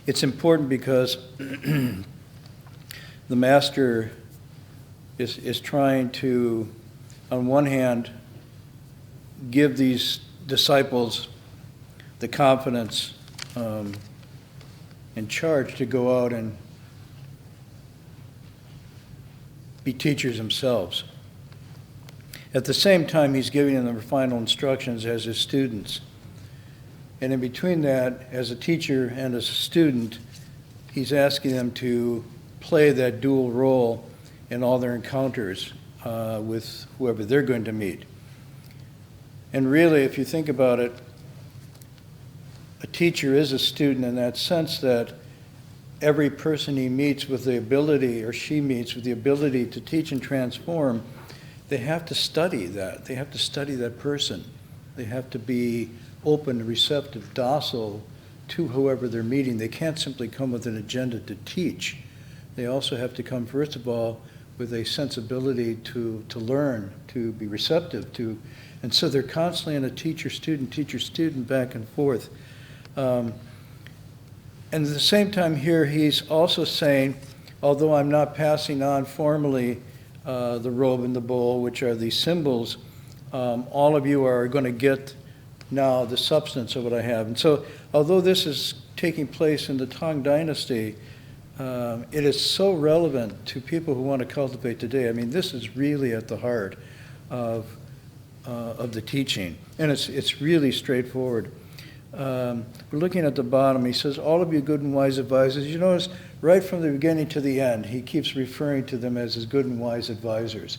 it's important because the master is trying to, on one hand, give these disciples the confidence and charge to go out and be teachers themselves. At the same time, he's giving them the final instructions as his students. And in between that, as a teacher and as a student, he's asking them to play that dual role in all their encounters with whoever they're going to meet. And really, if you think about it, a teacher is a student in that sense that every person he meets with the ability, or she meets with the ability to teach and transform, they have to study that. They have to study that person. They have to be open, receptive, docile to whoever they're meeting. They can't simply come with an agenda to teach. They also have to come, first of all, with a sensibility to learn, to be receptive to. And so they're constantly in a teacher-student back and forth. And at the same time here, he's also saying, although I'm not passing on formally the robe and the bowl, which are these symbols, all of you are going to get now the substance of what I have. And so, although this is taking place in the Tang Dynasty, it is so relevant to people who want to cultivate today. I mean, this is really at the heart of the teaching, and it's really straightforward. We're looking at the bottom. He says, all of you good and wise advisors. You notice right from the beginning to the end, he keeps referring to them as his good and wise advisors.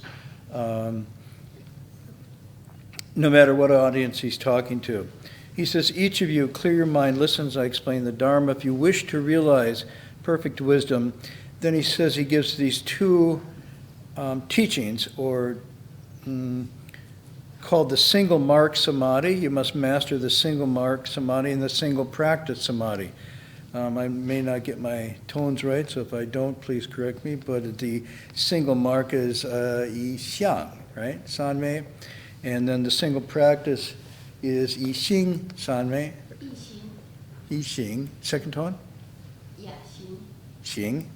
No matter what audience he's talking to. He says, each of you, clear your mind, listen as I explain the Dharma. If you wish to realize perfect wisdom, then he says he gives these two teachings, or called the single mark samadhi. You must master the single mark samadhi and the single practice samadhi. I may not get my tones right, so if I don't, please correct me, but the single mark is yi xiang, right? Sanmei. And then the single practice is yi xing, sanmei. Yi xing. Second tone? Yeah, xing. Xing.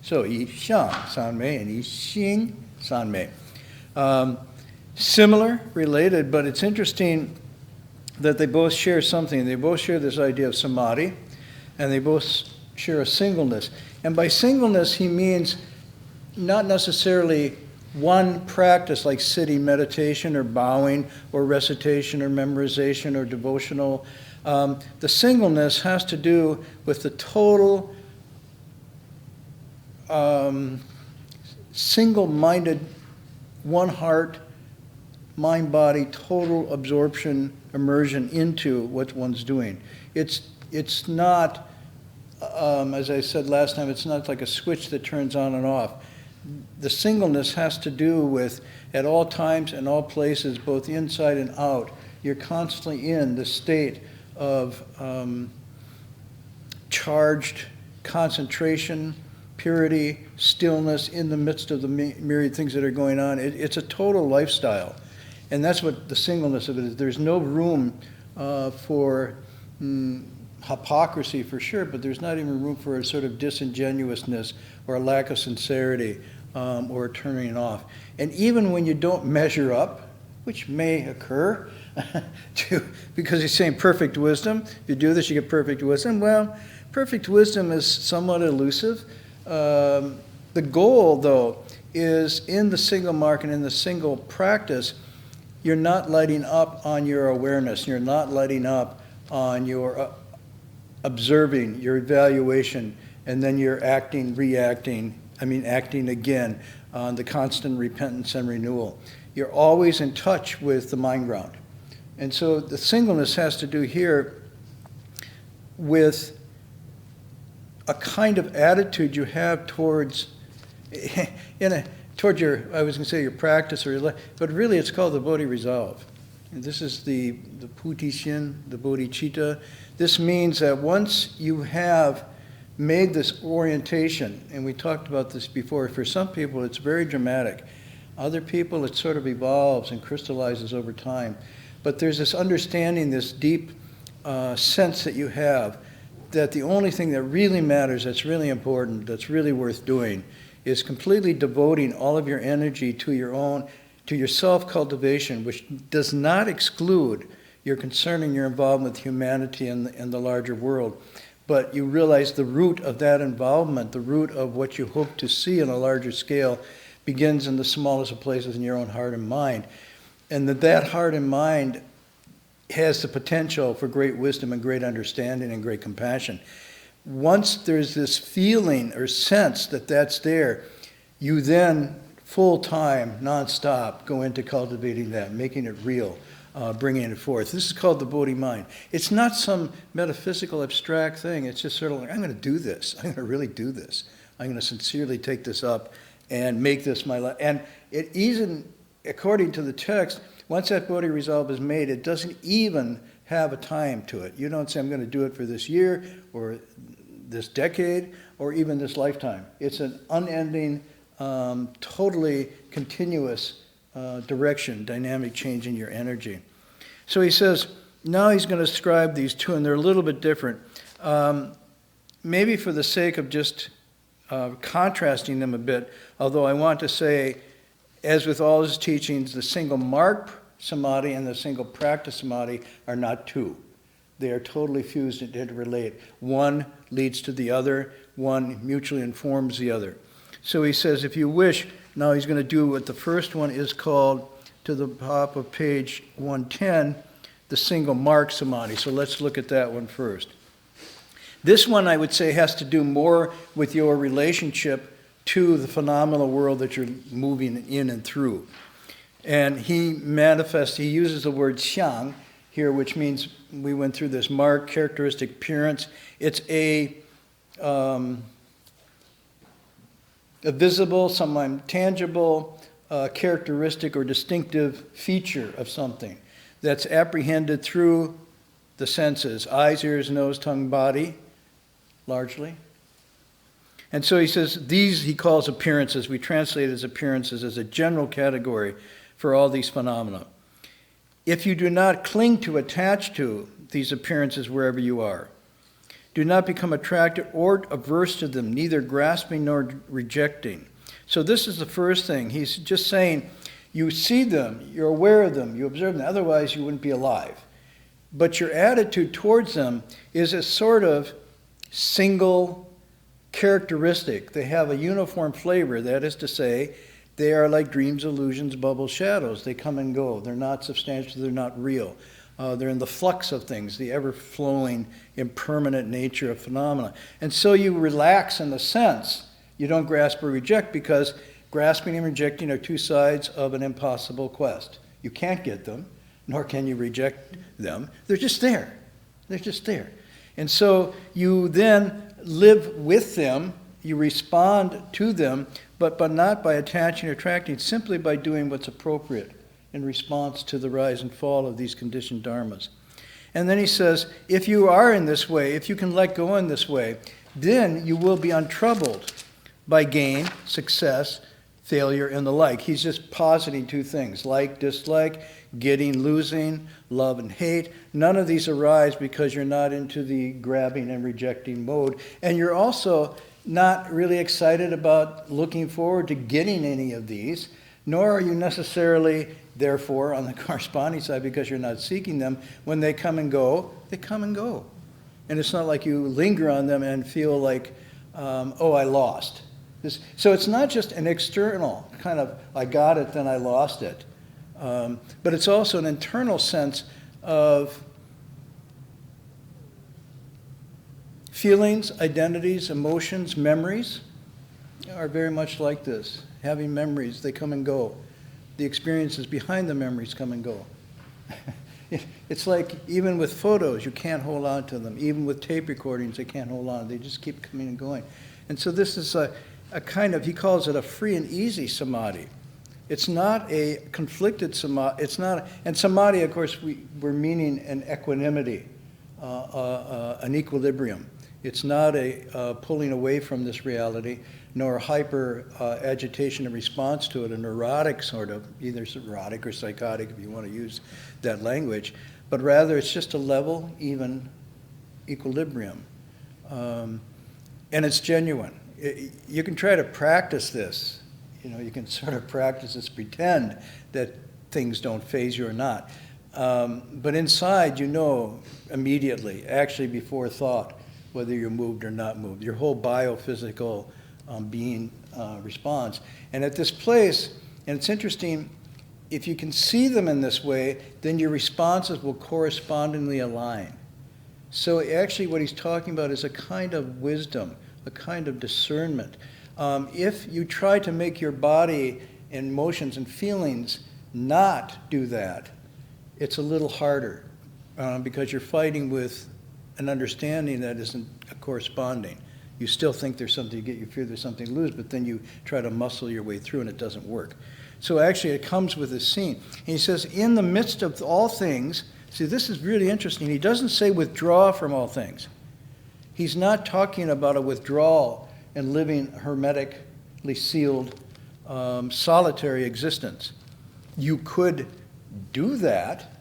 So yi xiang, sanmei, and yi xing, sanmei. Similar, related, but it's interesting that they both share something. They both share this idea of samadhi, and they both share a singleness. And by singleness, he means not necessarily one practice like sitting meditation or bowing or recitation or memorization or devotional. The singleness has to do with the total single-minded, one heart, mind, body, total absorption, immersion into what one's doing. It's not, as I said last time, it's not like a switch that turns on and off. The singleness has to do with, at all times and all places, both inside and out, you're constantly in the state of charged concentration, purity, stillness in the midst of the myriad things that are going on. It's a total lifestyle. And that's what the singleness of it is. There's no room for hypocrisy for sure, but there's not even room for a sort of disingenuousness or a lack of sincerity or turning off. And even when you don't measure up, which may occur, because he's saying perfect wisdom, if you do this, you get perfect wisdom. Well, perfect wisdom is somewhat elusive. The goal, though, is in the single mark and in the single practice, you're not lighting up on your awareness. You're not lighting up on your observing, your evaluation, and then you're acting again on the constant repentance and renewal. You're always in touch with the mind ground. And so the singleness has to do here with a kind of attitude you have towards your practice or your life, but really it's called the Bodhi resolve. And this is the Putishin, the bodhicitta. This means that once you have made this orientation, and we talked about this before, for some people it's very dramatic. Other people it sort of evolves and crystallizes over time. But there's this understanding, this deep sense that you have that the only thing that really matters, that's really important, that's really worth doing, is completely devoting all of your energy to your self-cultivation, which does not exclude your concern and your involvement with humanity and the larger world. But you realize the root of that involvement, the root of what you hope to see on a larger scale, begins in the smallest of places in your own heart and mind. And that heart and mind has the potential for great wisdom and great understanding and great compassion. Once there's this feeling or sense that that's there, you then full-time, non-stop, go into cultivating that, making it real, bringing it forth. This is called the Bodhi mind. It's not some metaphysical abstract thing. It's just sort of like, I'm going to do this. I'm going to really do this. I'm going to sincerely take this up and make this my life. And it even, according to the text, once that Bodhi resolve is made, it doesn't even have a time to it. You don't say, I'm going to do it for this year or this decade or even this lifetime. It's an unending, totally continuous direction, dynamic change in your energy. So he says, now he's going to describe these two, and they're a little bit different. Maybe for the sake of just contrasting them a bit, although I want to say, as with all his teachings, the single mark samadhi and the single practice samadhi are not two. They are totally fused and interrelate. One leads to the other, one mutually informs the other. So he says, if you wish, now he's going to do what the first one is called, to the top of page 110, the single mark samadhi. So let's look at that one first. This one, I would say, has to do more with your relationship to the phenomenal world that you're moving in and through. And he uses the word xiang here, which means, we went through this, mark, characteristic, appearance. It's a visible, sometimes tangible, characteristic or distinctive feature of something that's apprehended through the senses, eyes, ears, nose, tongue, body, largely. And so he says, these he calls appearances. We translate as appearances as a general category for all these phenomena. If you do not cling to, attach to these appearances wherever you are, do not become attracted or averse to them, neither grasping nor rejecting. So this is the first thing. He's just saying, you see them, you're aware of them, you observe them, otherwise you wouldn't be alive. But your attitude towards them is a sort of single characteristic. They have a uniform flavor. That is to say, they are like dreams, illusions, bubbles, shadows. They come and go. They're not substantial. They're not real. They're in the flux of things, the ever-flowing, impermanent nature of phenomena. And so you relax in the sense. You don't grasp or reject, because grasping and rejecting are two sides of an impossible quest. You can't get them, nor can you reject them. They're just there. They're just there. And so you then live with them, you respond to them, but not by attaching or attracting, simply by doing what's appropriate in response to the rise and fall of these conditioned dharmas. And then he says, if you are in this way, if you can let go in this way, then you will be untroubled by gain, success, failure, and the like. He's just positing two things, like, dislike, getting, losing, love and hate. None of these arise because you're not into the grabbing and rejecting mode. And you're also not really excited about looking forward to getting any of these, nor are you necessarily, therefore, on the corresponding side, because you're not seeking them. When they come and go, they come and go. And it's not like you linger on them and feel like, oh, I lost. So it's not just an external kind of, I got it, then I lost it. But it's also an internal sense of feelings, identities, emotions, memories are very much like this. Having memories, they come and go. The experiences behind the memories come and go. It's like even with photos, you can't hold on to them. Even with tape recordings, they can't hold on. They just keep coming and going. And so this is a kind of, he calls it a free and easy samadhi. It's not a conflicted samadhi. It's not, and samadhi, of course, we're meaning an equanimity, an equilibrium. It's not a pulling away from this reality, nor hyper agitation in response to it, a neurotic sort of, either neurotic or psychotic, if you want to use that language, but rather it's just a level, even equilibrium. And it's genuine. You can try to practice this. You can sort of practice this, pretend that things don't faze you or not. But inside, immediately, actually before thought, whether you're moved or not moved. Your whole biophysical being responds. And at this place, and it's interesting, if you can see them in this way, then your responses will correspondingly align. So actually what he's talking about is a kind of wisdom, a kind of discernment. If you try to make your body and emotions and feelings not do that, it's a little harder because you're fighting with an understanding that isn't corresponding. You still think there's something to get, you fear there's something to lose, but then you try to muscle your way through and it doesn't work. So actually it comes with this scene. And he says, in the midst of all things, see, this is really interesting. He doesn't say withdraw from all things. He's not talking about a withdrawal and living hermetically sealed, solitary existence. You could do that,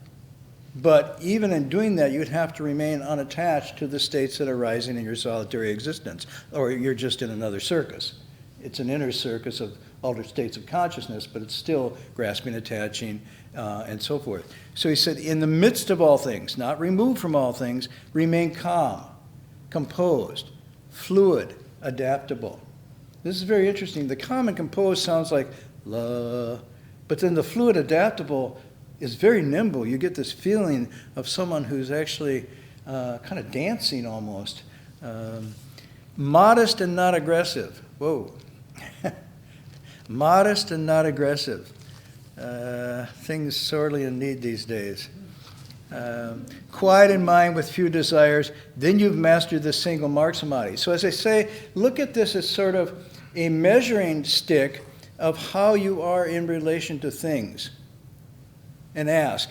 but even in doing that, you'd have to remain unattached to the states that are arising in your solitary existence, or you're just in another circus. It's an inner circus of altered states of consciousness, but it's still grasping, attaching, and so forth. So he said, in the midst of all things, not removed from all things, remain calm, composed, fluid, adaptable. This is very interesting. The calm and composed sounds like la, but then the fluid, adaptable is very nimble. You get this feeling of someone who's actually kind of dancing almost. Modest and not aggressive. Whoa. Modest and not aggressive. Things sorely in need these days. Quiet in mind with few desires, then you've mastered the single mark samadhi. So as I say, look at this as sort of a measuring stick of how you are in relation to things. And ask.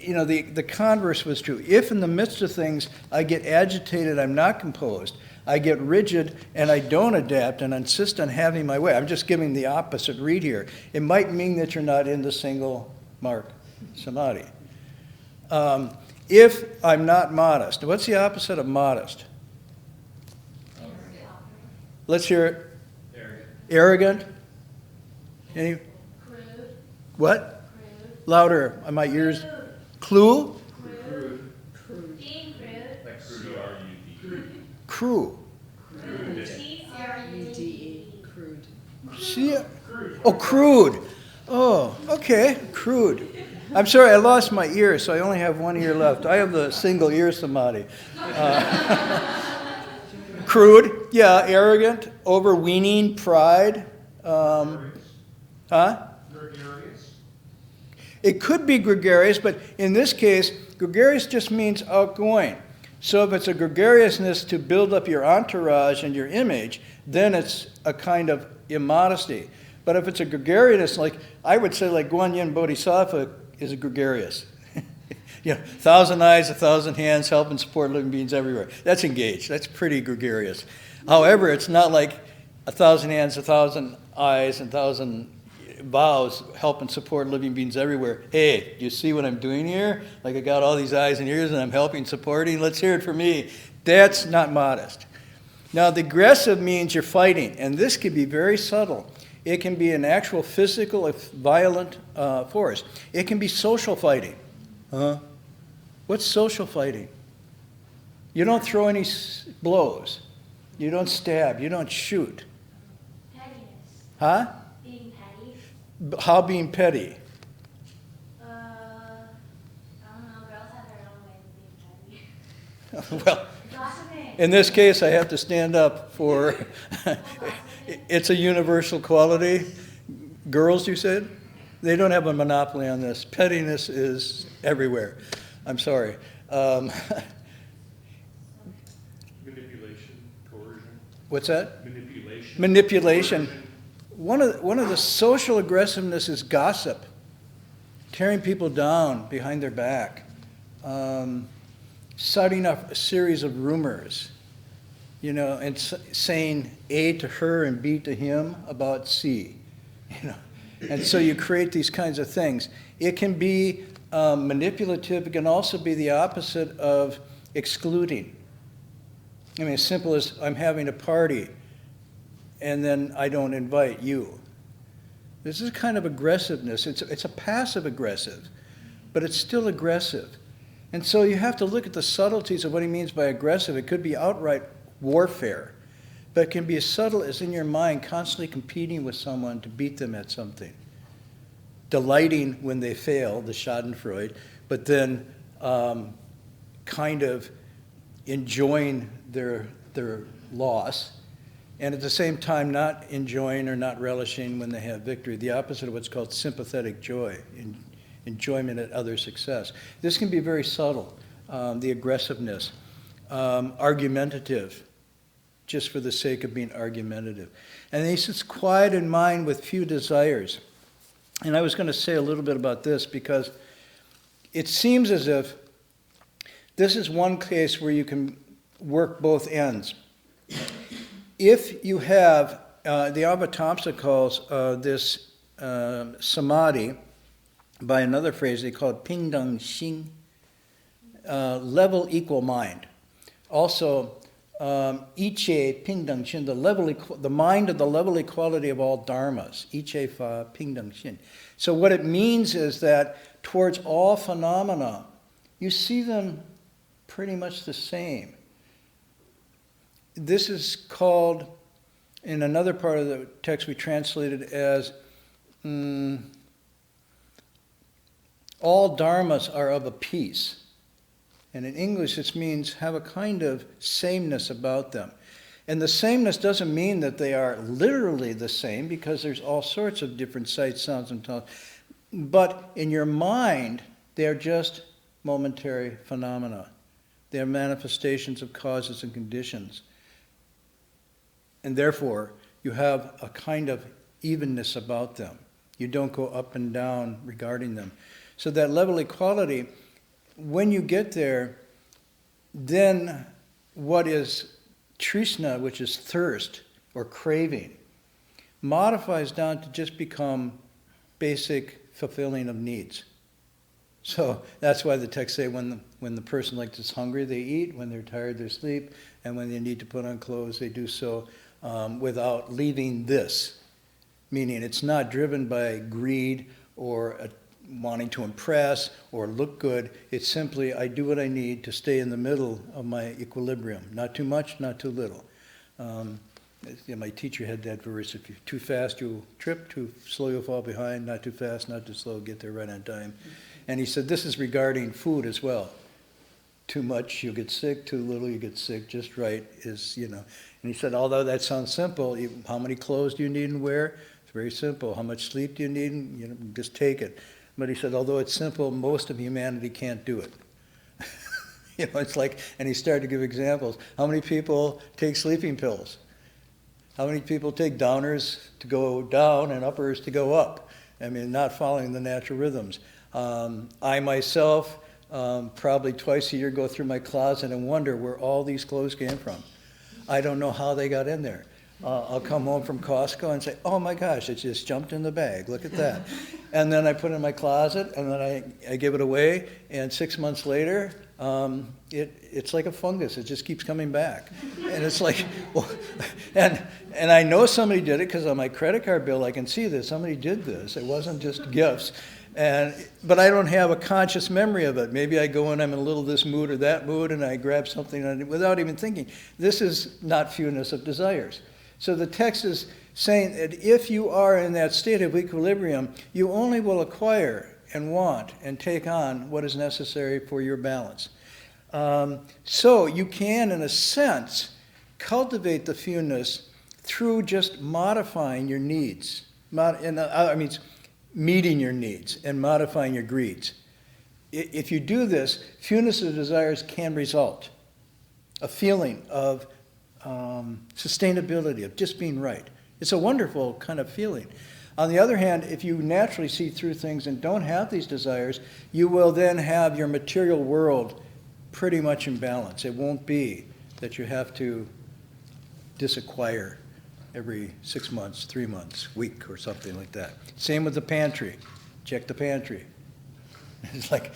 The converse was true. If in the midst of things I get agitated, I'm not composed, I get rigid and I don't adapt and insist on having my way. I'm just giving the opposite read here. It might mean that you're not in the single mark samadhi. If I'm not modest, what's the opposite of modest? Let's hear it. Arrogant. Any? Crude. What? Crude. Louder. My ears. Clue? Crude. Crude. Being crude. Like crude. Crew. Crude. C-R-U-D-E. Crude. See? Oh, crude. Oh, okay. Crude. I'm sorry, I lost my ear, so I only have one ear left. I have the single ear samadhi. Crude. Yeah, arrogant, overweening, pride. Gregarious? It could be gregarious, but in this case, gregarious just means outgoing. So if it's a gregariousness to build up your entourage and your image, then it's a kind of immodesty. But if it's a gregarious, like I would say like Guanyin Bodhisattva is a gregarious. 1,000 eyes, 1,000 hands, help and support living beings everywhere. That's engaged. That's pretty gregarious. However, it's not like 1,000 hands, 1,000 eyes, and 1,000 vows, help and support living beings everywhere. Hey, do you see what I'm doing here? Like I got all these eyes and ears and I'm helping, supporting. Let's hear it for me. That's not modest. Now, the aggressive means you're fighting, and this can be very subtle. It can be an actual physical, violent force. It can be social fighting. What's social fighting? You don't throw any blows. You don't stab. You don't shoot. Pettiness. Huh? Being petty. How being petty? I don't know. Girls have their own way of being petty. Well, Gossiping. in this case, I have to stand up for it's a universal quality. Girls, you said? They don't have a monopoly on this. Pettiness is everywhere. I'm sorry. Manipulation, coercion. What's that? Manipulation. Manipulation. Coercion. One of the social aggressiveness is gossip, tearing people down behind their back, setting up a series of rumors, and saying A to her and B to him about C, And so you create these kinds of things. It can be manipulative. It can also be the opposite of excluding. I mean, as simple as I'm having a party and then I don't invite you. This is kind of aggressiveness. It's a passive aggressive, but it's still aggressive. And so you have to look at the subtleties of what he means by aggressive. It could be outright warfare, but it can be as subtle as in your mind constantly competing with someone to beat them at something. Delighting when they fail, the schadenfreude, but then kind of enjoying their loss, and at the same time not enjoying or not relishing when they have victory. The opposite of what's called sympathetic joy, enjoyment at other success. This can be very subtle, the aggressiveness. Argumentative, just for the sake of being argumentative. And he says, quiet in mind with few desires. And I was going to say a little bit about this because it seems as if this is one case where you can work both ends. If you have, the Avatamsa calls this samadhi, by another phrase they call it pingdang xing, level equal mind. Also, iche pingdang xing, the mind of the level equality of all dharmas, iche fa pingdang xing. So what it means is that towards all phenomena, you see them pretty much the same. This is called, in another part of the text we translated as, all dharmas are of a piece. And in English, this means have a kind of sameness about them. And the sameness doesn't mean that they are literally the same, because there's all sorts of different sights, sounds, and tones. But in your mind, they're just momentary phenomena. They're manifestations of causes and conditions. And therefore, you have a kind of evenness about them. You don't go up and down regarding them. So that level equality, when you get there, then what is trishna, which is thirst or craving, modifies down to just become basic fulfilling of needs. So that's why the texts say when the person like is hungry, they eat. When they're tired, they sleep. And when they need to put on clothes, they do so without leaving this. Meaning it's not driven by greed or wanting to impress or look good. It's simply, I do what I need to stay in the middle of my equilibrium. Not too much, not too little. My teacher had that verse, if you're too fast, you'll trip, too slow, you'll fall behind, not too fast, not too slow, get there right on time. And he said this is regarding food as well. Too much, you'll get sick, too little, you get sick, just right is, And he said, although that sounds simple, how many clothes do you need and wear? It's very simple. How much sleep do you need? Just take it. But he said, although it's simple, most of humanity can't do it. It's like, and he started to give examples. How many people take sleeping pills? How many people take downers to go down and uppers to go up? I mean, not following the natural rhythms. I myself, probably twice a year, go through my closet and wonder where all these clothes came from. I don't know how they got in there. I'll come home from Costco and say, oh my gosh, it just jumped in the bag. Look at that. And then I put it in my closet, and then I give it away, and 6 months later, it's like a fungus. It just keeps coming back. And it's like, well, and I know somebody did it because on my credit card bill I can see that somebody did this. It wasn't just gifts. But I don't have a conscious memory of it. Maybe I go and I'm in a little this mood or that mood, and I grab something without even thinking. This is not fewness of desires. So the text is saying that if you are in that state of equilibrium, you only will acquire and want and take on what is necessary for your balance. So you can, in a sense, cultivate the fewness through just modifying your needs. Meeting your needs and modifying your greeds. If you do this, fewness of desires can result. A feeling of sustainability, of just being right. It's a wonderful kind of feeling. On the other hand, if you naturally see through things and don't have these desires, you will then have your material world pretty much in balance. It won't be that you have to disacquire every 6 months, 3 months, week, or something like that. Same with the pantry. Check the pantry. It's like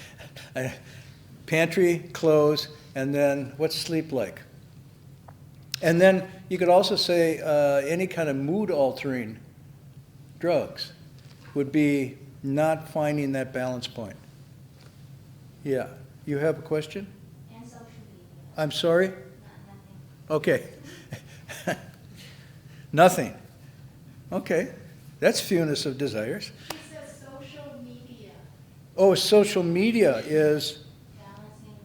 pantry, clothes, and then what's sleep like? And then you could also say any kind of mood-altering drugs would be not finding that balance point. Yeah. You have a question? And social media. I'm sorry? Nothing. Okay. Nothing. Okay. That's fewness of desires. She says social media. Oh, social media is, Balancing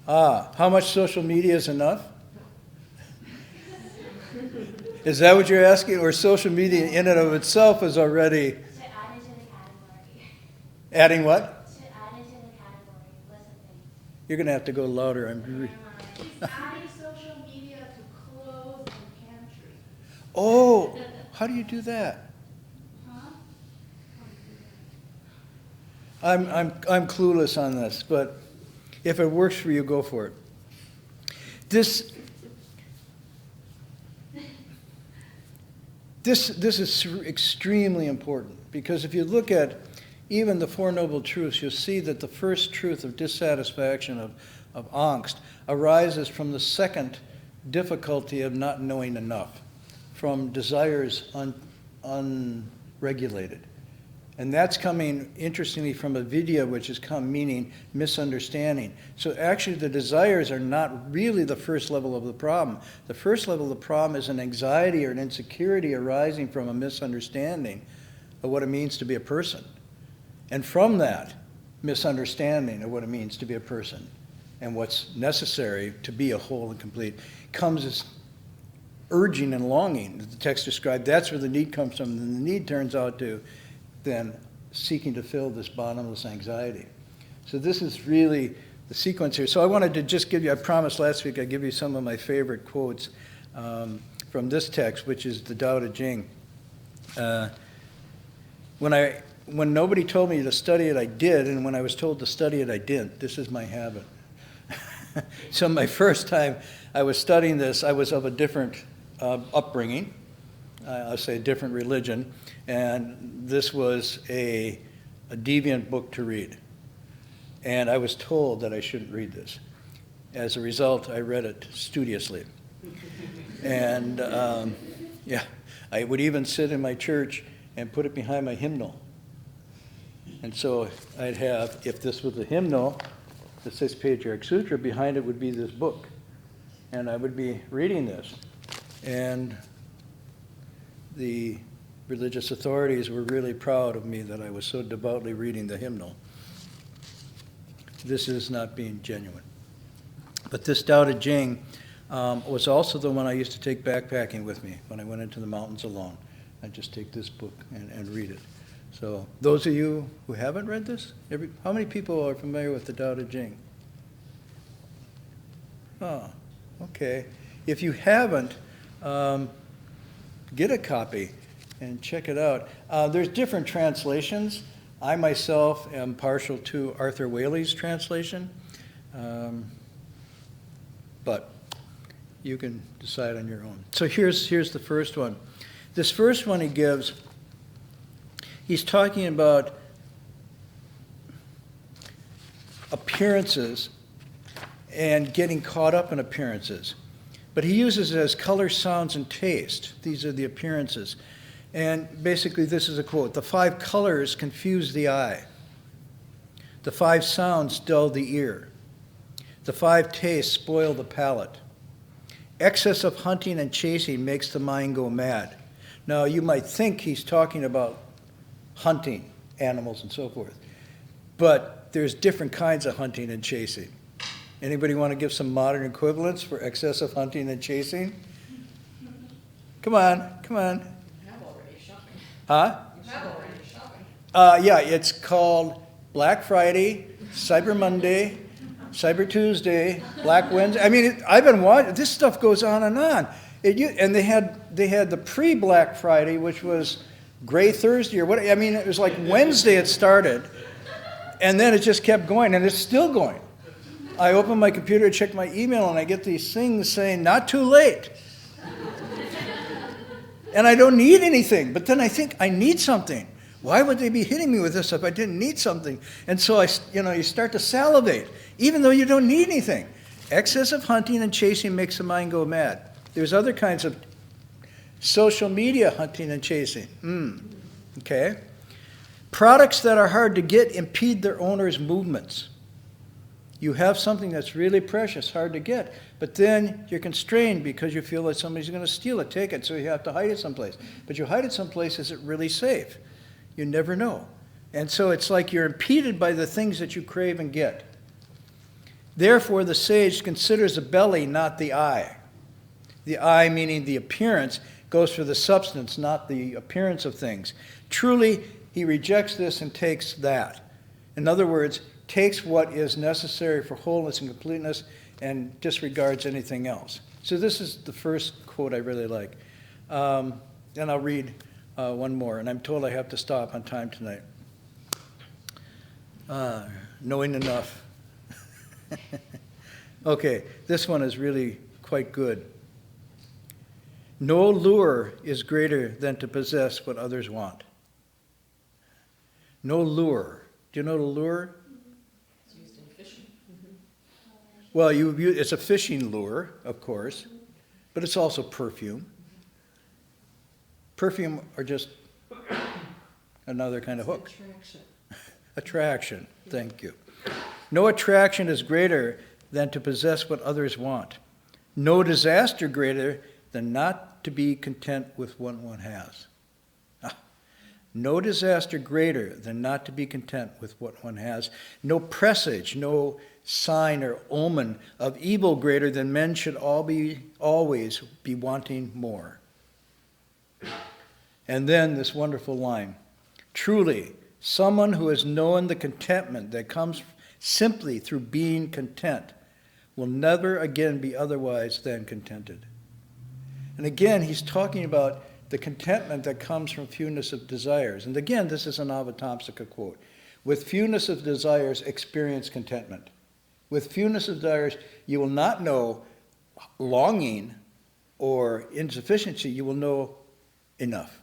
that. how much social media is enough? Is that what you're asking? Or social media in and of itself is already To add into the category. adding what? To add into the category. List of things. You're going to have to go louder. Never mind. She's adding social media to clothes and pantry. Oh, how do you do that? Huh? I'm clueless on this, but if it works for you, go for it. This is extremely important, because if you look at even the Four Noble Truths, you'll see that the first truth of dissatisfaction, of angst, arises from the second difficulty of not knowing enough, from desires unregulated. And that's coming, interestingly, from avidya, which is meaning misunderstanding. So actually the desires are not really the first level of the problem. The first level of the problem is an anxiety or an insecurity arising from a misunderstanding of what it means to be a person. And from that misunderstanding of what it means to be a person and what's necessary to be a whole and complete comes this urging and longing that the text described. That's where the need comes from. And the need turns out to then seeking to fill this bottomless anxiety. So this is really the sequence here. So I wanted to just give you, I promised last week I'd give you some of my favorite quotes from this text, which is the Tao Te Ching. When nobody told me to study it, I did, and when I was told to study it, I didn't. This is my habit. So my first time I was studying this, I was of a different upbringing. I'll say a different religion, and this was a deviant book to read. And I was told that I shouldn't read this. As a result, I read it studiously. And yeah, I would even sit in my church and put it behind my hymnal. And so I'd have, if this was a hymnal, the Sixth Patriarch Sutra, behind it would be this book. And I would be reading this. And the religious authorities were really proud of me that I was so devoutly reading the hymnal. This is not being genuine. But this Tao Te Ching was also the one I used to take backpacking with me when I went into the mountains alone. I'd just take this book and read it. So those of you who haven't read this, how many people are familiar with the Tao Te Ching? Oh, okay. If you haven't, get a copy and check it out. There's different translations. I myself am partial to Arthur Waley's translation, but you can decide on your own. So here's the first one. This first one he gives, he's talking about appearances and getting caught up in appearances. But he uses it as color, sounds, and taste. These are the appearances. And basically this is a quote: "The 5 colors confuse the eye. The 5 sounds dull the ear. The 5 tastes spoil the palate. Excess of hunting and chasing makes the mind go mad." Now you might think he's talking about hunting animals and so forth. But there's different kinds of hunting and chasing. Anybody want to give some modern equivalents for excessive hunting and chasing? Come on. You have already shopping. Huh? You have already shopping. Yeah, it's called Black Friday, Cyber Monday, Cyber Tuesday, Black Wednesday. I mean, I've been watching, this stuff goes on and on. And they had the pre-Black Friday, which was Gray Thursday or what. I mean, it was like Wednesday it started, and then it just kept going, and it's still going. I open my computer, check my email, and I get these things saying, "Not too late." And I don't need anything, but then I think I need something. Why would they be hitting me with this if I didn't need something? And so you start to salivate, even though you don't need anything. Excessive hunting and chasing makes the mind go mad. There's other kinds of social media hunting and chasing. Okay. Products that are hard to get impede their owner's movements. You have something that's really precious, hard to get, but then you're constrained because you feel like somebody's going to steal it, take it, so you have to hide it someplace. But you hide it someplace, is it really safe? You never know. And so it's like you're impeded by the things that you crave and get. Therefore, the sage considers the belly, not the eye. The eye, meaning the appearance, goes for the substance, not the appearance of things. Truly, he rejects this and takes that. In other words, takes what is necessary for wholeness and completeness and disregards anything else. So this is the first quote I really like. And I'll read one more, and I'm told I have to stop on time tonight. Knowing enough. Okay, this one is really quite good. No lure is greater than to possess what others want. No lure. Do you know the lure? It's used in fishing. Well, it's a fishing lure, of course, but it's also perfume. Perfume are just another kind of hook. Attraction. Attraction, thank you. No attraction is greater than to possess what others want. No disaster greater than not to be content with what one has. No disaster greater than not to be content with what one has. No presage, no sign or omen of evil greater than men should always be wanting more. And then this wonderful line. Truly, someone who has known the contentment that comes simply through being content will never again be otherwise than contented. And again, he's talking about the contentment that comes from fewness of desires. And again, this is an Avatamsaka quote. With fewness of desires, experience contentment. With fewness of desires, you will not know longing or insufficiency, you will know enough.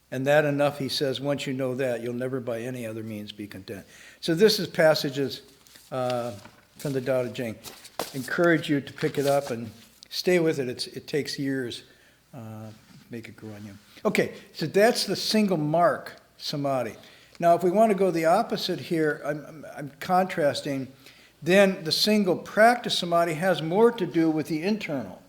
And that enough, he says, once you know that, you'll never by any other means be content. So this is passages from the Tao Te Ching. Encourage you to pick it up and stay with it. It takes years. Make it grow on you. Okay, so that's the single mark samadhi. Now, if we want to go the opposite here, I'm contrasting, then the single practice samadhi has more to do with the internal.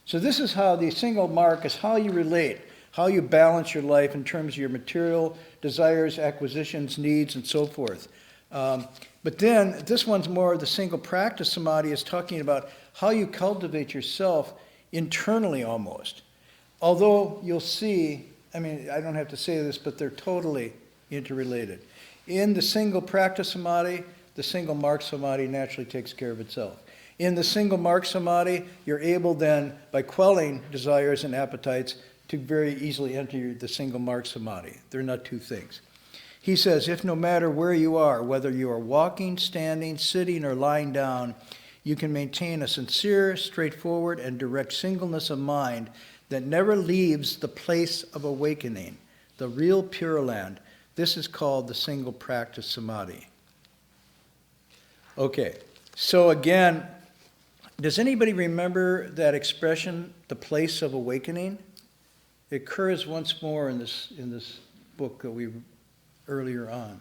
So this is how the single mark is how you relate, how you balance your life in terms of your material desires, acquisitions, needs, and so forth. But then this one's more the single practice samadhi is talking about how you cultivate yourself internally almost. Although you'll see, I mean, I don't have to say this, but they're totally interrelated. In the single practice samadhi, the single mark samadhi naturally takes care of itself. In the single mark samadhi, you're able then, by quelling desires and appetites, to very easily enter the single mark samadhi. They're not two things. He says, if no matter where you are, whether you are walking, standing, sitting, or lying down, you can maintain a sincere, straightforward, and direct singleness of mind that never leaves the place of awakening, the real Pure Land. This is called the single practice samadhi. Okay, so again, does anybody remember that expression, the place of awakening? It occurs once more in this book that we earlier on.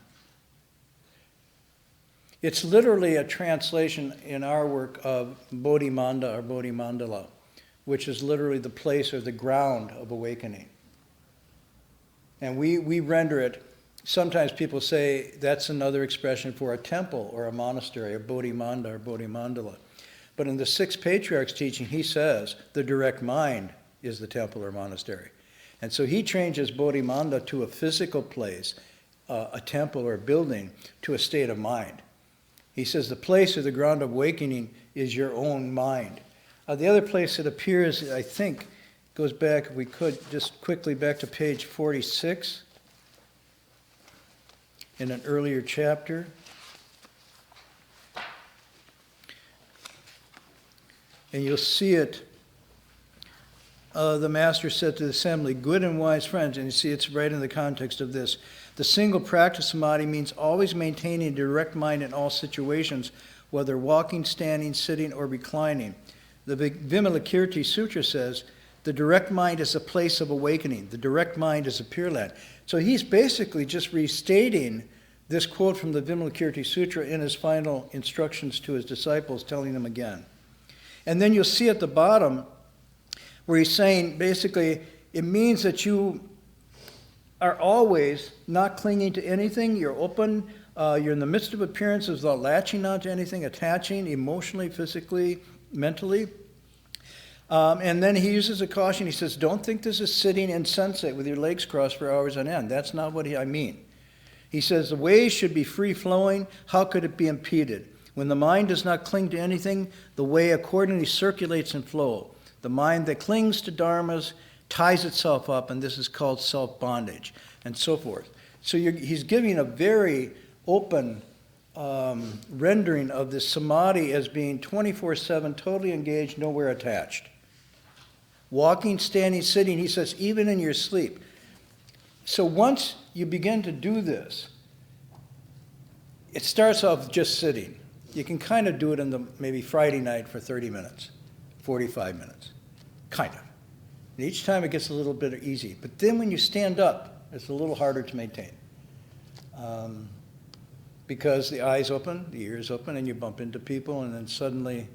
It's literally a translation in our work of Bodhimanda or Bodhimandala, which is literally the place or the ground of awakening. And we render it, sometimes people say that's another expression for a temple or a monastery, or Bodhimanda or Bodhimandala. But in the Sixth Patriarch's teaching, he says the direct mind is the temple or monastery. And so he changes Bodhimanda to a physical place, a temple or a building, to a state of mind. He says the place or the ground of awakening is your own mind. The other place it appears, I think, goes back, if we could, just quickly back to page 46 in an earlier chapter. And you'll see it. The master said to the assembly, good and wise friends, and you see it's right in the context of this. The single practice samadhi means always maintaining a direct mind in all situations whether walking, standing, sitting, or reclining. The Vimalakirti Sutra says, the direct mind is a place of awakening. The direct mind is a Pure Land. So he's basically just restating this quote from the Vimalakirti Sutra in his final instructions to his disciples, telling them again. And then you'll see at the bottom where he's saying, basically, it means that you are always not clinging to anything. You're open. You're in the midst of appearances without latching onto anything, attaching emotionally, physically, mentally. And then he uses a caution. He says, don't think this is sitting insensate with your legs crossed for hours on end. That's not what I mean. He says the way should be free-flowing. How could it be impeded? When the mind does not cling to anything, the way accordingly circulates and flows. The mind that clings to dharmas ties itself up, and this is called self-bondage, and so forth. So he's giving a very open rendering of this samadhi as being 24/7, totally engaged, nowhere attached. Walking, standing, sitting, he says, even in your sleep. So once you begin to do this, it starts off just sitting. You can kind of do it in maybe Friday night for 30 minutes, 45 minutes, kind of. And each time it gets a little bit easy. But then when you stand up, it's a little harder to maintain. Because the eyes open, the ears open, and you bump into people, and then suddenly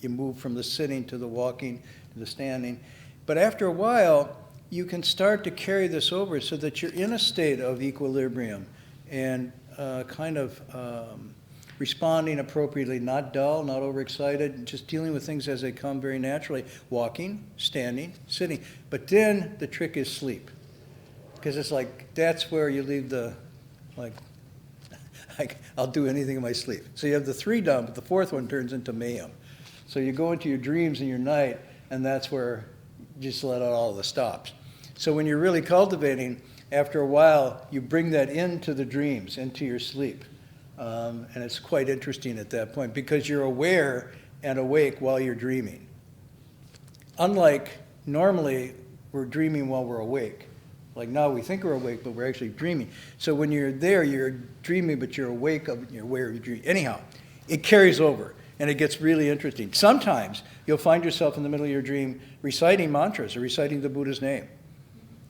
you move from the sitting to the walking to the standing. But after a while, you can start to carry this over so that you're in a state of equilibrium and kind of responding appropriately, not dull, not overexcited, just dealing with things as they come very naturally, walking, standing, sitting. But then the trick is sleep, because it's like that's where you leave the, like, I'll do anything in my sleep. So you have the three down, but the fourth one turns into mayhem. So you go into your dreams in your night, and that's where you just let out all the stops. So when you're really cultivating, after a while, you bring that into the dreams, into your sleep. And it's quite interesting at that point because you're aware and awake while you're dreaming. Unlike normally, we're dreaming while we're awake. Like now we think we're awake, but we're actually dreaming. So when you're there, you're dreaming, but you're awake, you're aware of your dream. Anyhow, it carries over, and it gets really interesting. Sometimes you'll find yourself in the middle of your dream reciting mantras or reciting the Buddha's name.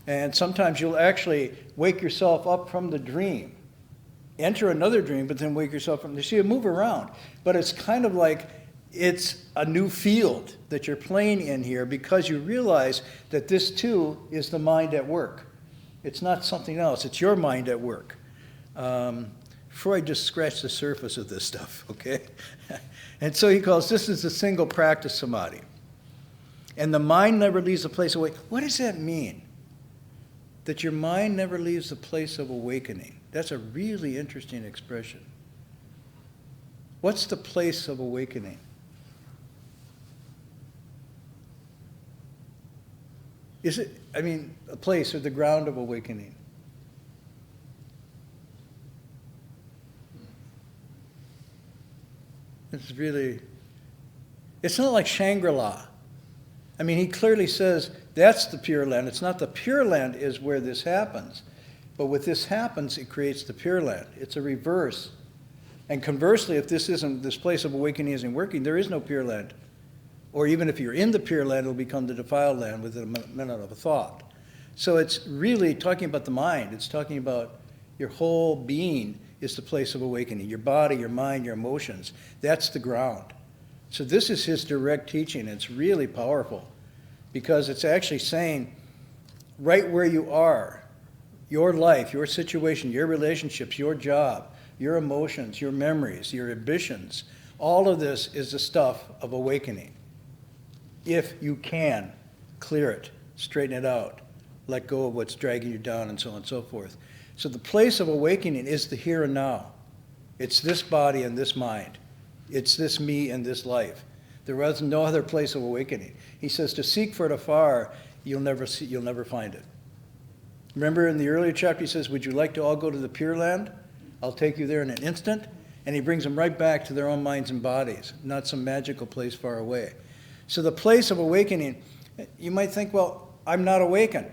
And sometimes you'll actually wake yourself up from the dream, enter another dream, but then wake yourself from the dream. So you move around. But it's kind of like it's a new field that you're playing in here because you realize that this too is the mind at work. It's not something else. It's your mind at work. Freud just scratched the surface of this stuff, okay? And so he calls this is a single practice samadhi. And the mind never leaves the place of awakening. What does that mean? That your mind never leaves the place of awakening. That's a really interesting expression. What's the place of awakening? Is it, a place or the ground of awakening? It's really, it's not like Shangri-La. He clearly says that's the Pure Land. It's not the Pure Land is where this happens. But with this happens, it creates the Pure Land. It's a reverse. And conversely, if this place of awakening isn't working, there is no Pure Land. Or even if you're in the Pure Land, it'll become the defiled land within a minute of a thought. So it's really talking about the mind. It's talking about your whole being is the place of awakening. Your body, your mind, your emotions. That's the ground. So this is his direct teaching. It's really powerful because it's actually saying right where you are, your life, your situation, your relationships, your job, your emotions, your memories, your ambitions, all of this is the stuff of awakening. If you can clear it, straighten it out, let go of what's dragging you down, and so on and so forth. So the place of awakening is the here and now. It's this body and this mind. It's this me and this life. There is no other place of awakening. He says to seek for it afar, you'll never find it. Remember in the earlier chapter he says, would you like to all go to the Pure Land? I'll take you there in an instant. And he brings them right back to their own minds and bodies, not some magical place far away. So the place of awakening, you might think, well, I'm not awakened.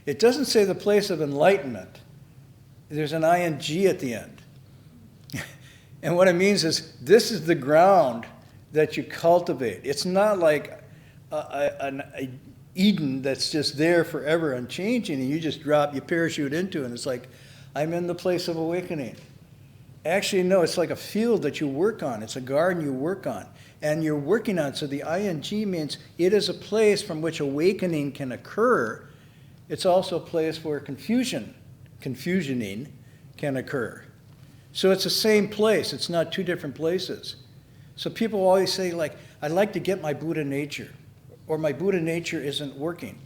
It doesn't say the place of enlightenment. There's an ing at the end. And what it means is this is the ground that you cultivate. It's not like a Eden that's just there forever unchanging, and you just drop, you parachute into it, and it's like, I'm in the place of awakening. Actually, no, it's like a field that you work on. It's a garden you work on. And you're working on, so the ing means it is a place from which awakening can occur. It's also a place where confusioning can occur. So it's the same place. It's not two different places. So people always say, like, I'd like to get my Buddha nature, or my Buddha nature isn't working.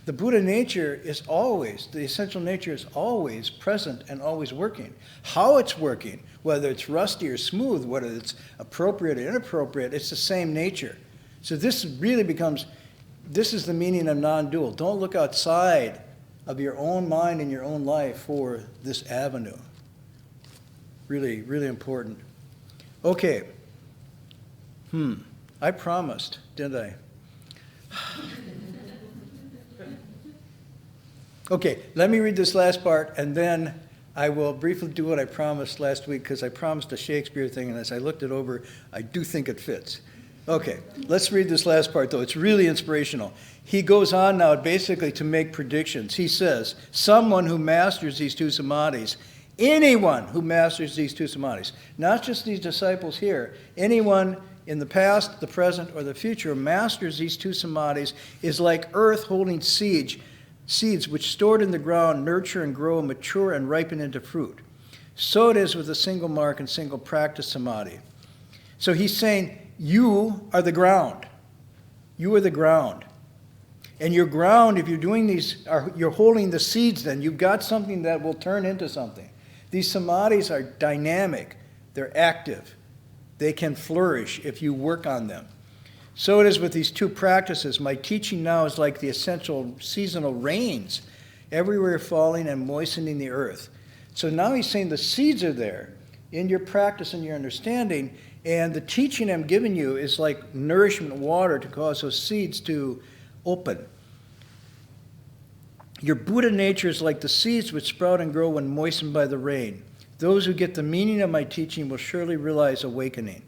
The Buddha nature is always, the essential nature is always present and always working. How it's working, whether it's rusty or smooth, whether it's appropriate or inappropriate, it's the same nature. So this really becomes, this is the meaning of non-dual. Don't look outside of your own mind and your own life for this avenue. Really, really important. Okay. I promised, didn't I? Okay, let me read this last part, and then I will briefly do what I promised last week, because I promised a Shakespeare thing, and as I looked it over, I do think it fits. Okay, let's read this last part, though. It's really inspirational. He goes on now basically to make predictions. He says, someone who masters these two samadhis, anyone who masters these two samadhis, not just these disciples here, anyone in the past, the present, or the future who masters these two samadhis is like earth holding seeds which stored in the ground nurture and grow, mature and ripen into fruit. So it is with a single mark and single practice samadhi. So he's saying, you are the ground. You are the ground. And your ground, if you're doing these, you're holding the seeds then. You've got something that will turn into something. These samadhis are dynamic. They're active. They can flourish if you work on them. So it is with these two practices. My teaching now is like the essential seasonal rains, everywhere falling and moistening the earth. So now he's saying the seeds are there in your practice and your understanding, and the teaching I'm giving you is like nourishment water to cause those seeds to open. Your Buddha nature is like the seeds which sprout and grow when moistened by the rain. Those who get the meaning of my teaching will surely realize awakening.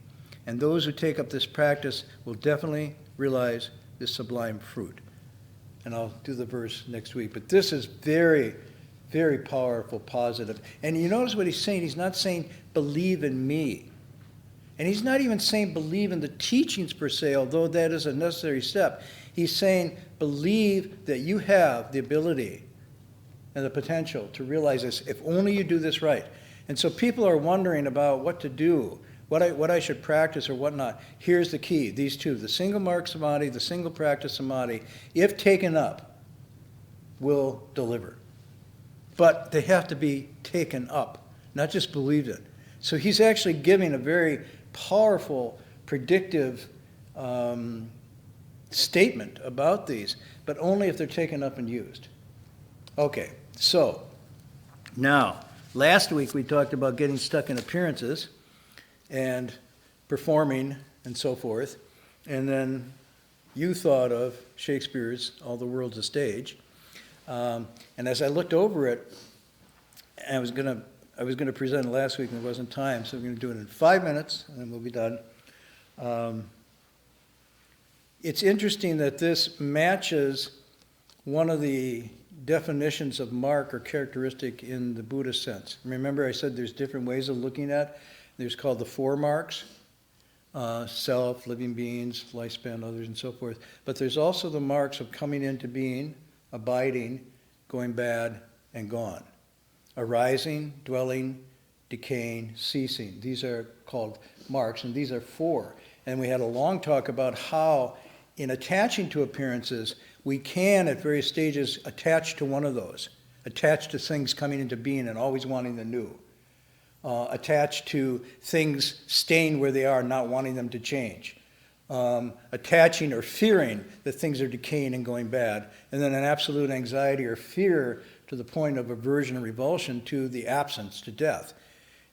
And those who take up this practice will definitely realize this sublime fruit. And I'll do the verse next week. But this is very, very powerful, positive. And you notice what he's saying. He's not saying, believe in me. And he's not even saying believe in the teachings per se, although that is a necessary step. He's saying believe that you have the ability and the potential to realize this, if only you do this right. And so people are wondering about what to do, what I should practice or whatnot. Here's the key, these two, the single mark samadhi, the single practice samadhi, if taken up, will deliver. But they have to be taken up, not just believed in. So he's actually giving a very powerful, predictive statement about these, but only if they're taken up and used. Okay, so now, last week we talked about getting stuck in appearances and performing and so forth. And then you thought of Shakespeare's All the World's a Stage. And as I looked over it, I was going to present it last week and there wasn't time, so we're going to do it in 5 minutes and then we'll be done. It's interesting that this matches one of the definitions of mark or characteristic in the Buddhist sense. Remember I said there's different ways of looking at. There's called the four marks, self, living beings, lifespan, others, and so forth. But there's also the marks of coming into being, abiding, going bad, and gone. Arising, dwelling, decaying, ceasing. These are called marks, and these are four. And we had a long talk about how, in attaching to appearances, we can, at various stages, attach to one of those. Attach to things coming into being and always wanting the new. Attached to things staying where they are, not wanting them to change. Attaching or fearing that things are decaying and going bad. And then an absolute anxiety or fear to the point of aversion and revulsion to the absence, to death.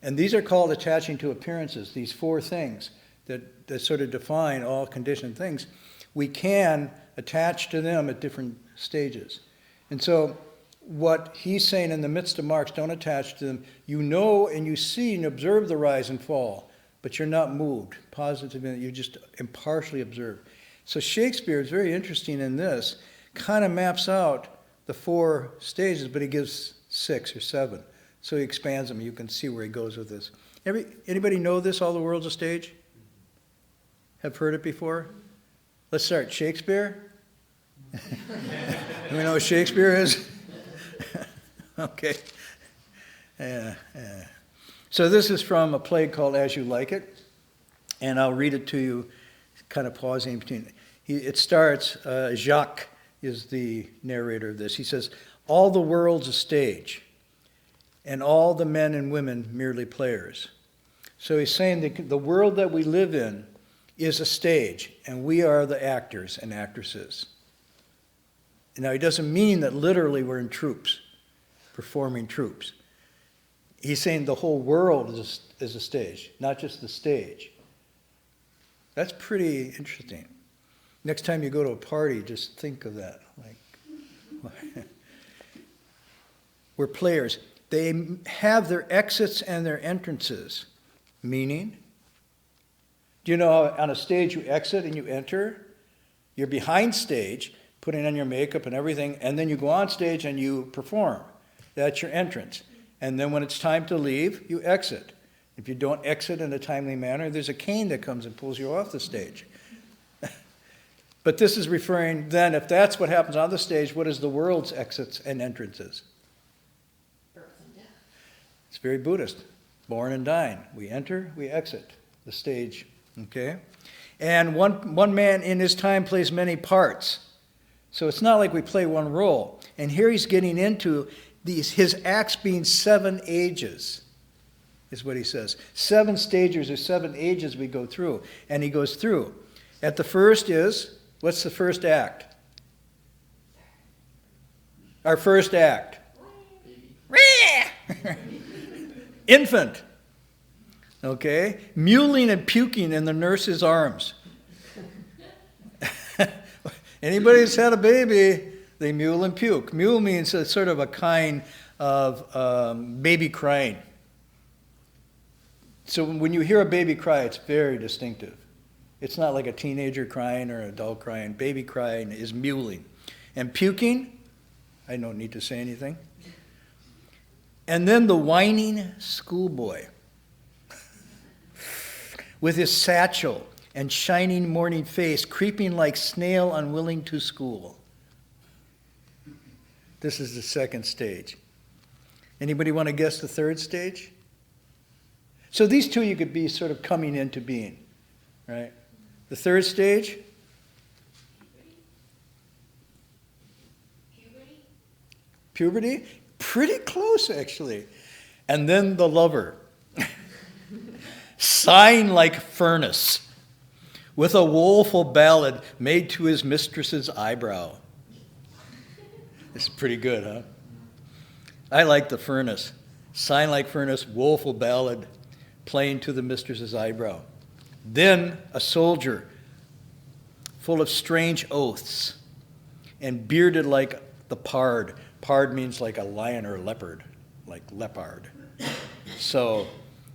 And these are called attaching to appearances, these four things that sort of define all conditioned things. We can attach to them at different stages. And so what he's saying in the midst of marks, don't attach to them. You know and you see and observe the rise and fall, but you're not moved. Positively, you just impartially observe. So Shakespeare is very interesting in this, kind of maps out the 4 stages, but he gives 6 or 7. So he expands them. You can see where he goes with this. Anybody know this, All the World's a Stage? Have heard it before? Let's start. Shakespeare? Do we know what Shakespeare is? Okay. So this is from a play called As You Like It, and I'll read it to you, kind of pausing in between. It starts, Jacques is the narrator of this. He says, all the world's a stage, and all the men and women merely players. So he's saying that the world that we live in is a stage, and we are the actors and actresses. Now, he doesn't mean that literally we're in troops, performing troops. He's saying the whole world is a stage, not just the stage. That's pretty interesting. Next time you go to a party, just think of that. Like, we're players. They have their exits and their entrances. Meaning? Do you know how on a stage you exit and you enter? You're behind stage, putting on your makeup and everything, and then you go on stage and you perform. That's your entrance. And then when it's time to leave, you exit. If you don't exit in a timely manner, there's a cane that comes and pulls you off the stage. But this is referring then, if that's what happens on the stage, what is the world's exits and entrances? Birth and death. It's very Buddhist. Born and dying. We enter, we exit the stage. Okay? And one man in his time plays many parts. So it's not like we play one role. And here he's getting into his acts being 7 ages, is what he says. 7 stages or 7 ages we go through. And he goes through. At the first is, what's the first act? Our first act. Infant. Okay? Mewling and puking in the nurse's arms. Anybody who's had a baby, they mule and puke. Mule means a sort of a kind of baby crying. So when you hear a baby cry, it's very distinctive. It's not like a teenager crying or an adult crying. Baby crying is mewling. And puking, I don't need to say anything. And then the whining schoolboy with his satchel and shining morning face, creeping like snail unwilling to school. This is the second stage. Anybody want to guess the third stage? So these two you could be sort of coming into being, right? The third stage? Puberty? Pretty close, actually. And then the lover. Sighing like furnace, with a woeful ballad made to his mistress's eyebrow. This is pretty good, huh? I like the furnace. Sighing like furnace, woeful ballad, playing to the mistress's eyebrow. Then a soldier, full of strange oaths, and bearded like the pard. Pard means like a lion or a leopard, like leopard. So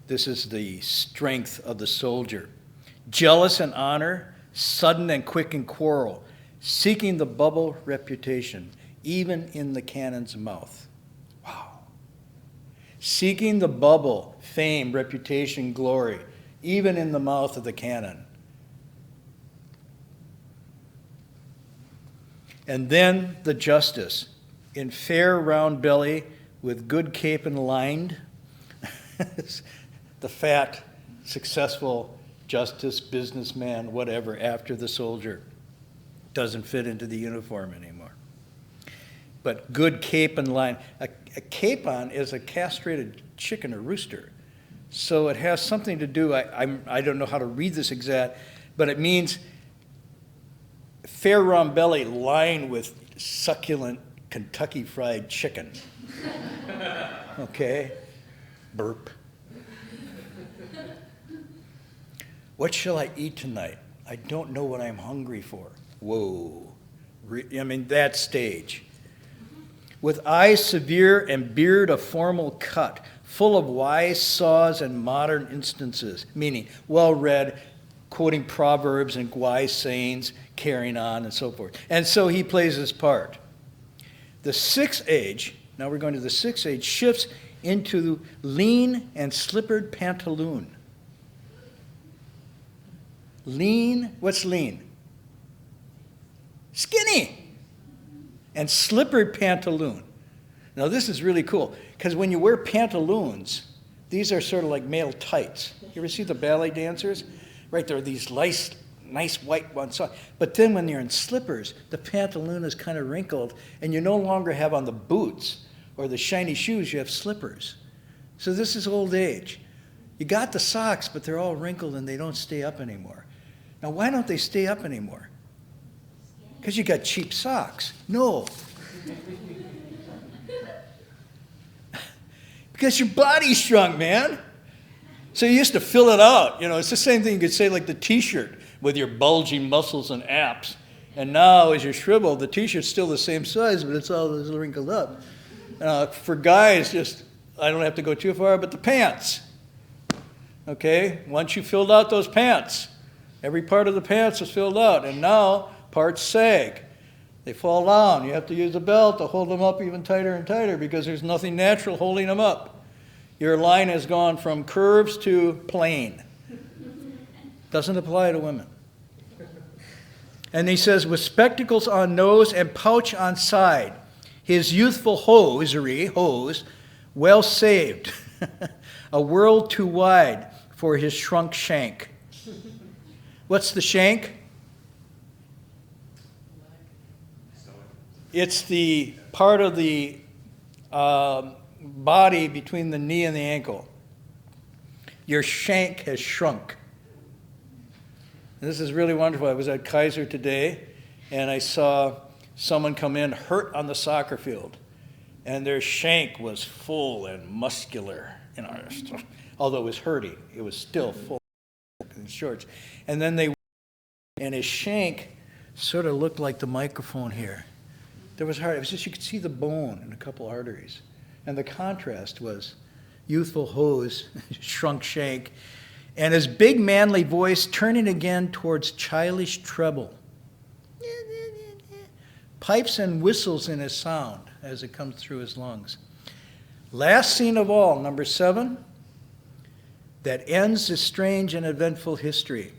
this is the strength of the soldier. Jealous in honor, sudden and quick in quarrel, seeking the bubble reputation, even in the cannon's mouth. Wow. Seeking the bubble, fame, reputation, glory, even in the mouth of the cannon. And then the justice, in fair round belly, with good cape and lined, the fat, successful justice, businessman, whatever, after the soldier. Doesn't fit into the uniform anymore. But good cape and line. A capon is a castrated chicken or rooster. So it has something to do, I don't know how to read this exact, but it means fair round belly lined with succulent Kentucky fried chicken. Okay? Burp. What shall I eat tonight? I don't know what I'm hungry for. Whoa. I mean, that stage. with eyes severe and beard of formal cut, full of wise saws and modern instances, meaning well-read, quoting proverbs and wise sayings, carrying on and so forth. And so he plays his part. The sixth age, now we're going to the sixth age, shifts into lean and slippered pantaloon. Lean, what's lean? Skinny. And slippered pantaloon. Now this is really cool, because when you wear pantaloons, these are sort of like male tights. You ever see the ballet dancers? Right, there are these nice white ones. But then when you're in slippers, the pantaloon is kind of wrinkled, and you no longer have on the boots or the shiny shoes, you have slippers. So this is old age. You got the socks, but they're all wrinkled and they don't stay up anymore. Now, why don't they stay up anymore? Because you got cheap socks. No. Because your body's shrunk, man. So you used to fill it out. You know, it's the same thing you could say like the T-shirt with your bulging muscles and abs. And now as you're shriveled, the T-shirt's still the same size, but it's all wrinkled up. For guys, just, I don't have to go too far, but the pants. Okay, once you filled out those pants, every part of the pants is filled out, and now parts sag. They fall down. You have to use a belt to hold them up even tighter and tighter because there's nothing natural holding them up. Your line has gone from curves to plain. Doesn't apply to women. And he says, with spectacles on nose and pouch on side, his youthful hose, well saved, a world too wide for his shrunk shank. What's the shank? It's the part of the body between the knee and the ankle. Your shank has shrunk. And this is really wonderful. I was at Kaiser today, and I saw someone come in hurt on the soccer field, and their shank was full and muscular. You know, although it was hurting, it was still full in shorts. And then and his shank sort of looked like the microphone here. There was it was just, you could see the bone and a couple arteries. And the contrast was youthful hose, shrunk shank, and his big manly voice turning again towards childish treble. Pipes and whistles in his sound as it comes through his lungs. Last scene of all, number 7, that ends this strange and eventful history.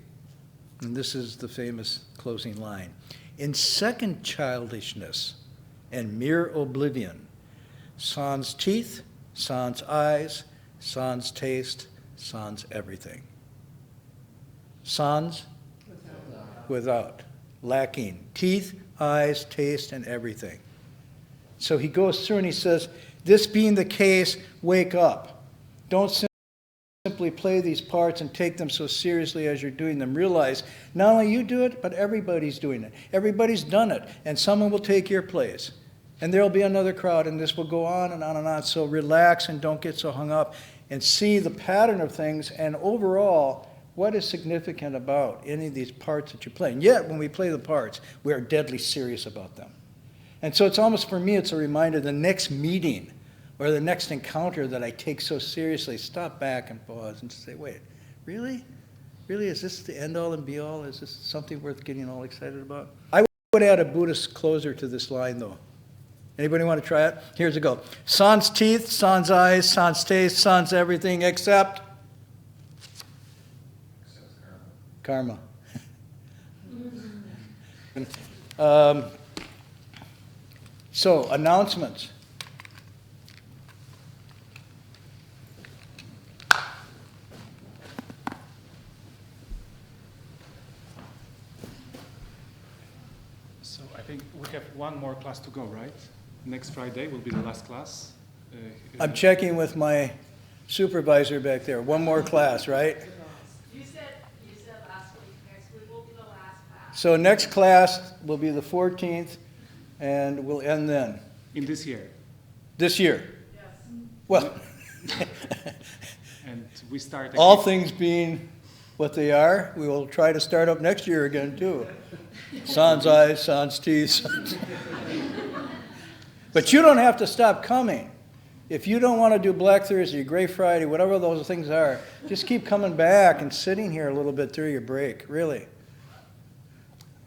And this is the famous closing line. In second childishness and mere oblivion, sans teeth, sans eyes, sans taste, sans everything. Sans? Without. Lacking. Teeth, eyes, taste, and everything. So he goes through and he says, this being the case, wake up. Don't simply play these parts and take them so seriously as you're doing them. Realize not only you do it, but everybody's doing it. Everybody's done it, and someone will take your place. And there will be another crowd, and this will go on and on and on. So relax and don't get so hung up and see the pattern of things and overall what is significant about any of these parts that you're playing. Yet, when we play the parts, we are deadly serious about them. And so it's almost, for me, it's a reminder, the next meeting or the next encounter that I take so seriously, stop back and pause and say, wait, really? Really, is this the end-all and be-all? Is this something worth getting all excited about? I would add a Buddhist closer to this line, though. Anybody want to try it? Here's a go. Sans teeth, sans eyes, sans taste, sans everything except karma. So, announcements. So I think we have one more class to go, right? Next Friday will be the last class. I'm checking with my supervisor back there. One more class, right? You said last week, next week will be the last class. So next class will be the 14th, and we'll end then. In this year. This year. Yes. Well, And we start all again. things being what they are, we will try to start up next year again, too. Sans eyes, sans teeth. But you don't have to stop coming. If you don't want to do Black Thursday, Great Friday, whatever those things are, just keep coming back and sitting here a little bit through your break, really.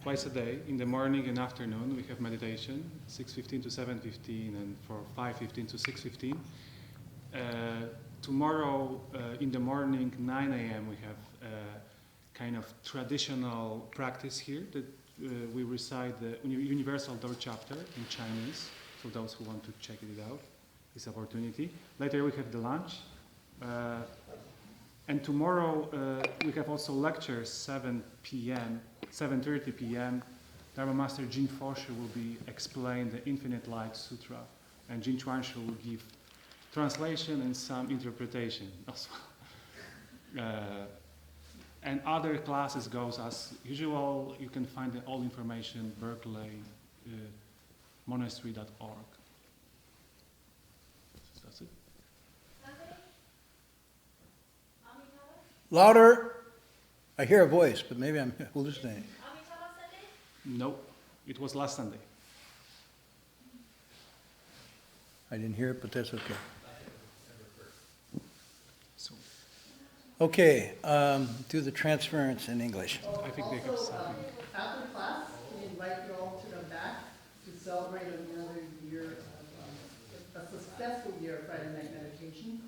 Twice a day, in the morning and afternoon, we have meditation, 6:15 to 7:15, and for 5:15 to 6:15. Tomorrow, in the morning, 9 a.m., we have kind of traditional practice here that we recite the Universal Door Chapter in Chinese, for those who want to check it out, this opportunity. Later, we have the lunch. And tomorrow, we have also lectures, 7:30 p.m. Dharma Master Jin Foshe will be explain the Infinite Light Sutra, and Jin Chuanshu will give translation and some interpretation as well. And other classes goes as usual. You can find all information berkeleymonastery.org. That's it. Louder. I hear a voice, but maybe I'm hallucinating. Nope, it was last Sunday. I didn't hear it, but that's okay. So Okay, do the transference in English. I think they have Also, something. after class, we invite you all to come back to celebrate another year of a successful year of Friday night meditation.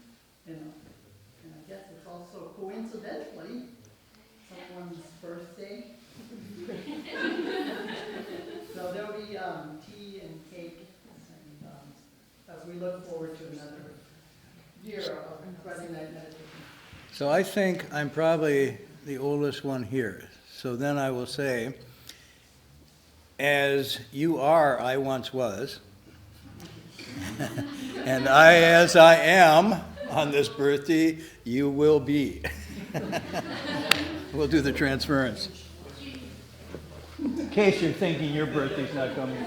And I guess it's also coincidentally someone's birthday. So there'll be tea and cake and, as we look forward to another year of Friday night meditation. So I think I'm probably the oldest one here. So then I will say, as you are, I once was. And as I am on this birthday, you will be. We'll do the transference. In case you're thinking your birthday's not coming.